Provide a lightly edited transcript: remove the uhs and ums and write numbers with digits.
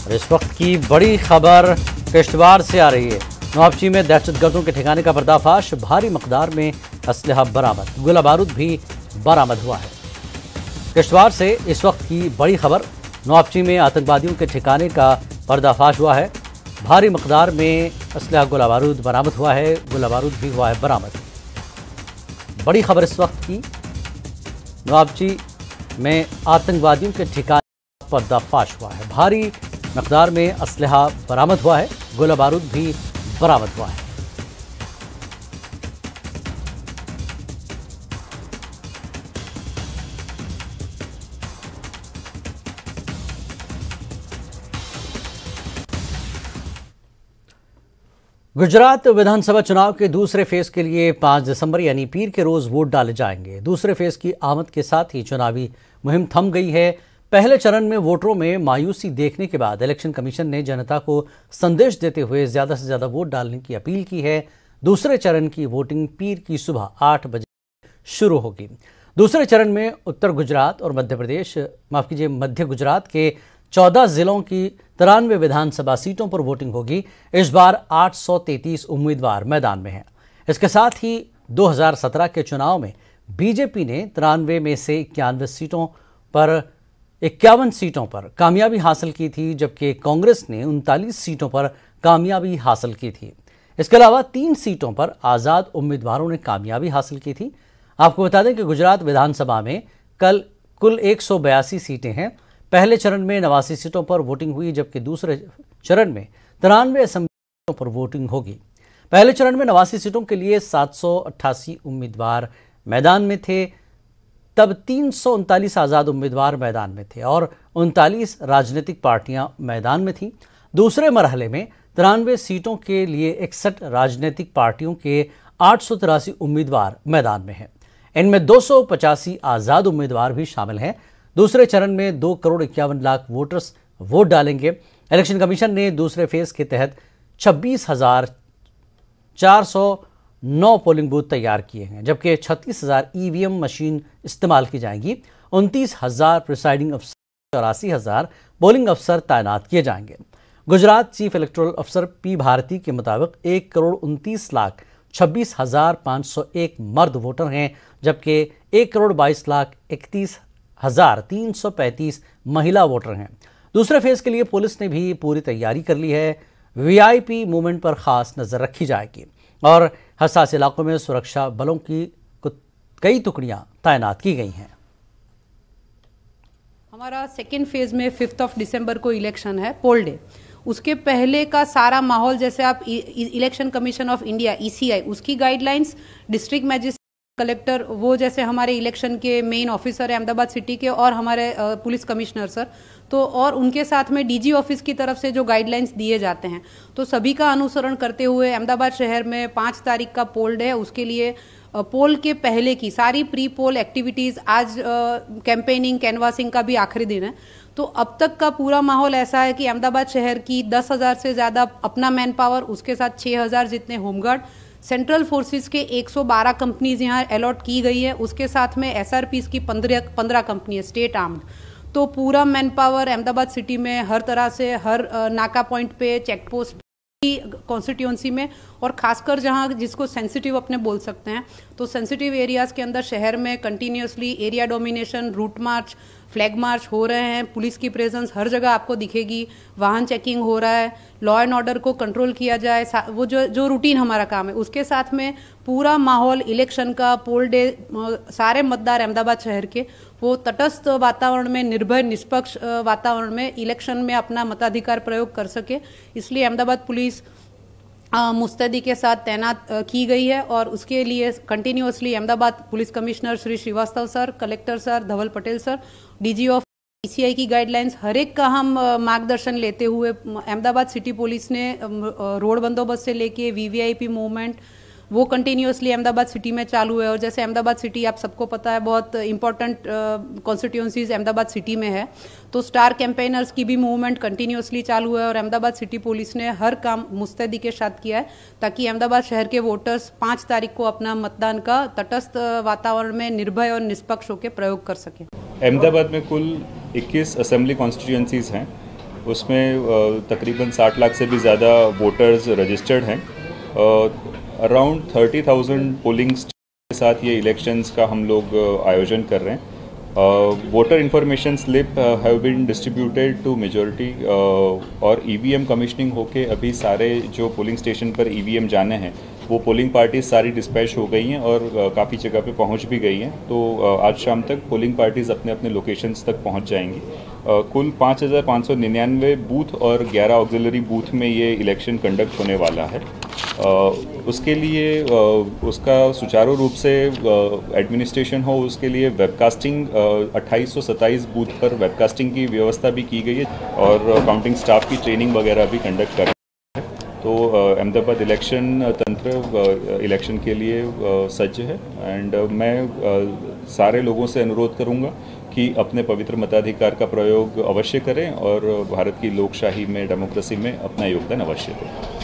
और इस वक्त की बड़ी खबर किश्तवाड़ से आ रही है। नवाबची में दहशतगर्दों के ठिकाने का पर्दाफाश, भारी मकदार में असलहा बरामद, गोला बारूद भी बरामद हुआ है। किश्तवाड़ से इस वक्त की बड़ी खबर, नवाबची में आतंकवादियों के ठिकाने का पर्दाफाश हुआ है, भारी मकदार में असलहा गोला बारूद बरामद हुआ है, गोला बारूद भी हुआ है बरामद। बड़ी खबर इस वक्त की, नवाबची में आतंकवादियों के ठिकाने का पर्दाफाश हुआ है, भारी मकदार में असलहा बरामद हुआ है, गोला बारूद भी बरामद हुआ है। गुजरात विधानसभा चुनाव के दूसरे फेज के लिए 5 दिसंबर यानी पीर के रोज वोट डाले जाएंगे। दूसरे फेज की आमद के साथ ही चुनावी मुहिम थम गई है। पहले चरण में वोटरों में मायूसी देखने के बाद इलेक्शन कमीशन ने जनता को संदेश देते हुए ज्यादा से ज्यादा वोट डालने की अपील की है। दूसरे चरण की वोटिंग पीर की सुबह 8 बजे शुरू होगी। दूसरे चरण में उत्तर गुजरात और मध्य गुजरात के 14 जिलों की 93 विधानसभा सीटों पर वोटिंग होगी। इस बार 833 उम्मीदवार मैदान में हैं। इसके साथ ही 2017 के चुनाव में बीजेपी ने 93 में से 51 सीटों पर कामयाबी हासिल की थी, जबकि कांग्रेस ने 39 सीटों पर कामयाबी हासिल की थी। इसके अलावा 3 सीटों पर आज़ाद उम्मीदवारों ने कामयाबी हासिल की थी। आपको बता दें कि गुजरात विधानसभा में कल कुल 182 सीटें हैं। पहले चरण में 89 सीटों पर वोटिंग हुई, जबकि दूसरे चरण में 93 असेंबली सीटों पर वोटिंग होगी। पहले चरण में 89 सीटों के लिए 788 उम्मीदवार मैदान में थे, तब 339 आज़ाद उम्मीदवार मैदान में थे और 39 राजनीतिक पार्टियां मैदान में थीं। दूसरे मरहले में 93 सीटों के लिए 61 राजनीतिक पार्टियों के 883 उम्मीदवार मैदान में हैं। इनमें 285 आज़ाद उम्मीदवार भी शामिल हैं। दूसरे चरण में 2 करोड़ 51 लाख वोटर्स वोट डालेंगे। इलेक्शन कमीशन ने दूसरे फेज के तहत 26,409 पोलिंग बूथ तैयार किए हैं, जबकि 36,000 ईवीएम मशीन इस्तेमाल की जाएंगी। 29,000 प्रिसाइडिंग अफसर, 84,000 पोलिंग अफसर तैनात किए जाएंगे। गुजरात चीफ इलेक्टोरल अफसर पी भारती के मुताबिक 1,29,26,501 मर्द वोटर हैं, जबकि 1,22,31,335 महिला वोटर हैं। दूसरे फेज के लिए पुलिस ने भी पूरी तैयारी कर ली है। वीआईपी मूवमेंट पर खास नजर रखी जाएगी और हसास इलाकों में सुरक्षा बलों की कई टुकड़ियां तैनात की गई हैं। हमारा सेकेंड फेज में 5 दिसंबर को इलेक्शन है, पोल डे। उसके पहले का सारा माहौल, जैसे आप election commission of India ECI उसकी गाइडलाइंस, डिस्ट्रिक्ट मैजिस्ट्रेट, कलेक्टर, वो जैसे हमारे इलेक्शन के मेन ऑफिसर है अहमदाबाद सिटी के, और हमारे पुलिस कमिश्नर सर, तो और उनके साथ में डीजी ऑफिस की तरफ से जो गाइडलाइंस दिए जाते हैं, तो सभी का अनुसरण करते हुए अहमदाबाद शहर में 5 तारीख का पोल डे है। उसके लिए पोल के पहले की सारी प्री पोल एक्टिविटीज़, आज कैंपेनिंग कैनवासिंग का भी आखिरी दिन है, तो अब तक का पूरा माहौल ऐसा है कि अहमदाबाद शहर की 10,000 से ज़्यादा अपना मैन पावर, उसके साथ 6,000 जितने होमगार्ड, सेंट्रल फोर्सेस के 112 कंपनीज यहाँ अलॉट की गई है। उसके साथ में एसआरपीज की 15 कंपनी है स्टेट आर्म्ड। तो पूरा मैन पावर अहमदाबाद सिटी में हर तरह से, हर नाका पॉइंट पे, चेक पोस्ट कॉन्स्टिट्यूंसी में, और खासकर जहां जिसको सेंसिटिव अपने बोल सकते हैं, तो सेंसिटिव एरियाज के अंदर शहर में continuously area domination, route march, flag march हो रहे हैं। पुलिस की प्रेजेंस हर जगह आपको दिखेगी, वाहन चेकिंग हो रहा है, लॉ एंड ऑर्डर को कंट्रोल किया जाए, वो जो रूटीन हमारा काम है। उसके साथ में पूरा माहौल इलेक्शन का, पोल डे, सारे मतदार अहमदाबाद शहर के वो तटस्थ वातावरण में, निर्भय निष्पक्ष वातावरण में इलेक्शन में अपना मताधिकार प्रयोग कर सके, इसलिए अहमदाबाद पुलिस मुस्तैदी के साथ तैनात की गई है। और उसके लिए continuously Ahmedabad police commissioner Shri Srivastava sir, collector sir Dhaval Patel sir, DG of ECI की गाइडलाइंस, हर एक का हम मार्गदर्शन लेते हुए अहमदाबाद सिटी पुलिस ने रोड बंदोबस्त से लेके वीवीआईपी मूवमेंट वो कंटिन्यूसली अहमदाबाद सिटी में चालू है। और जैसे अहमदाबाद सिटी आप सबको पता है बहुत इंपॉर्टेंट कॉन्स्टिट्यूंसीज अहमदाबाद सिटी में है, तो स्टार कैंपेनर्स की भी मूवमेंट कंटिन्यूसली चालू है और अहमदाबाद सिटी पुलिस ने हर काम मुस्तैदी के साथ किया है ताकि अहमदाबाद शहर के वोटर्स 5 तारीख को अपना मतदान का तटस्थ वातावरण में निर्भय और निष्पक्ष होकर प्रयोग कर सकें। अहमदाबाद में कुल 21 असेंबली कॉन्स्टिट्यूंसीज हैं उसमें तकरीबन 60 लाख से भी ज़्यादा वोटर्स रजिस्टर्ड हैं। अराउंड 30,000 पोलिंग के साथ ये इलेक्शंस का हम लोग आयोजन कर रहे हैं। Voter information slip have been distributed to majority और ईवीएम कमीशनिंग होके अभी सारे जो पोलिंग स्टेशन पर ईवीएम जाने हैं वो पोलिंग पार्टीज सारी डिस्पैच हो गई हैं और काफ़ी जगह पे पहुंच भी गई हैं। तो आज शाम तक पोलिंग पार्टीज अपने अपने लोकेशंस तक पहुंच जाएंगी। कुल 5,599 बूथ और 11 ऑक्सिलरी बूथ में ये इलेक्शन कंडक्ट होने वाला है। उसके लिए उसका सुचारू रूप से एडमिनिस्ट्रेशन हो, उसके लिए वेबकास्टिंग 2827 बूथ पर वेबकास्टिंग की व्यवस्था भी की गई है और काउंटिंग स्टाफ की ट्रेनिंग वगैरह भी कंडक्ट कर। तो अहमदाबाद इलेक्शन तंत्र इलेक्शन के लिए सज्ज है एंड मैं सारे लोगों से अनुरोध करूंगा कि अपने पवित्र मताधिकार का प्रयोग अवश्य करें और भारत की लोकशाही में, डेमोक्रेसी में अपना योगदान अवश्य दें।